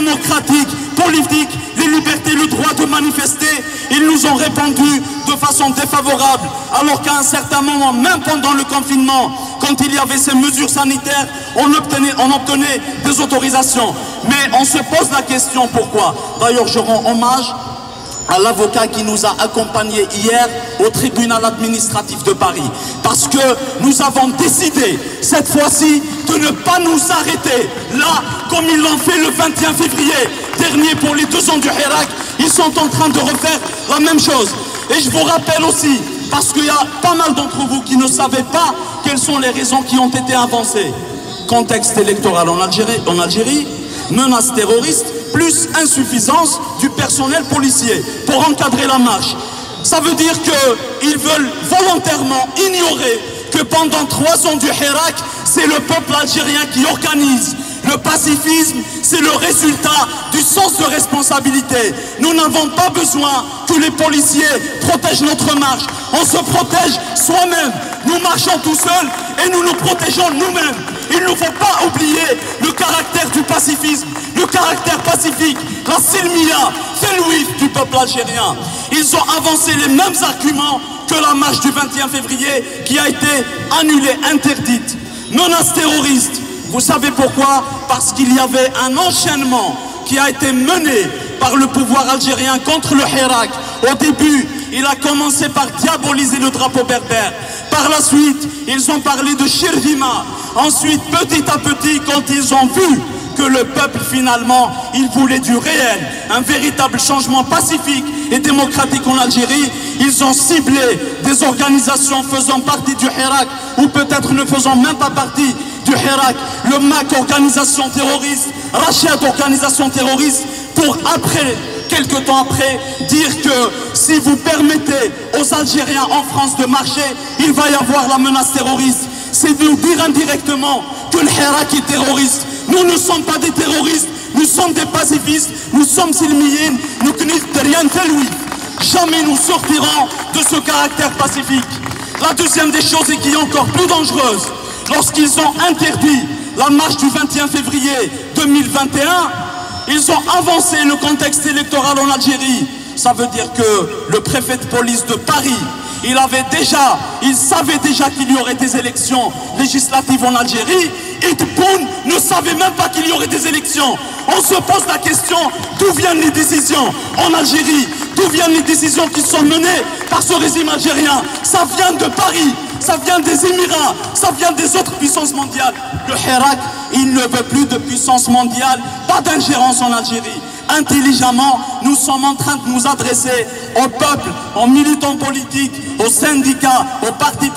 démocratiques, politiques, les libertés, le droit de manifester. Ils nous ont répondu de façon défavorable, alors qu'à un certain moment, même pendant le confinement, quand il y avait ces mesures sanitaires, on obtenait des autorisations. Mais on se pose la question pourquoi. D'ailleurs, je rends hommage à l'avocat qui nous a accompagnés hier au tribunal administratif de Paris. Parce que nous avons décidé, cette fois-ci, de ne pas nous arrêter là, comme ils l'ont fait le 21 février dernier pour les 2 ans du Hirak. Ils sont en train de refaire la même chose. Et je vous rappelle aussi, parce qu'il y a pas mal d'entre vous qui ne savaient pas quelles sont les raisons qui ont été avancées. Contexte électoral en Algérie, menaces terroristes, plus insuffisance du personnel policier pour encadrer la marche. Ça veut dire qu'ils veulent volontairement ignorer que pendant 3 ans du Hirak, c'est le peuple algérien qui organise. Le pacifisme, c'est le résultat du sens de responsabilité. Nous n'avons pas besoin que les policiers protègent notre marche. On se protège soi-même. Nous marchons tout seuls et nous nous protégeons nous-mêmes. Il ne faut pas oublier le caractère du pacifisme, le caractère pacifique, la silmia, felwif du peuple algérien. Ils ont avancé les mêmes arguments que la marche du 21 février qui a été annulée, interdite. Menace terroriste. Vous savez pourquoi? Parce qu'il y avait un enchaînement qui a été mené par le pouvoir algérien contre le Hirak. Au début, il a commencé par diaboliser le drapeau berbère. Par la suite, ils ont parlé de Shirvima. Ensuite, petit à petit, quand ils ont vu que le peuple, finalement, il voulait du réel, un véritable changement pacifique et démocratique en Algérie, ils ont ciblé des organisations faisant partie du Hirak ou peut-être ne faisant même pas partie du Hirak, le MAC, organisation terroriste, Rachet, organisation terroriste, pour après, quelques temps après, dire que si vous permettez aux Algériens en France de marcher, il va y avoir la menace terroriste. C'est nous dire indirectement que le Hirak est terroriste. Nous ne sommes pas des terroristes, nous sommes des pacifistes, nous sommes silmiyin, nous ne rien de jamais nous sortirons de ce caractère pacifique. La deuxième des choses et qui est encore plus dangereuse, lorsqu'ils ont interdit la marche du 21 février 2021, ils ont avancé le contexte électoral en Algérie. Ça veut dire que le préfet de police de Paris, il savait déjà qu'il y aurait des élections législatives en Algérie et Tebboune ne savait même pas qu'il y aurait des élections. On se pose la question, d'où viennent les décisions en Algérie? D'où viennent les décisions qui sont menées par ce régime algérien? Ça vient de Paris, ça vient des Émirats, ça vient des autres puissances mondiales. Le Hirak, il ne veut plus de puissance mondiale, pas d'ingérence en Algérie. Intelligemment, nous sommes en train de nous adresser au peuple, aux militants politiques, aux syndicats, aux partis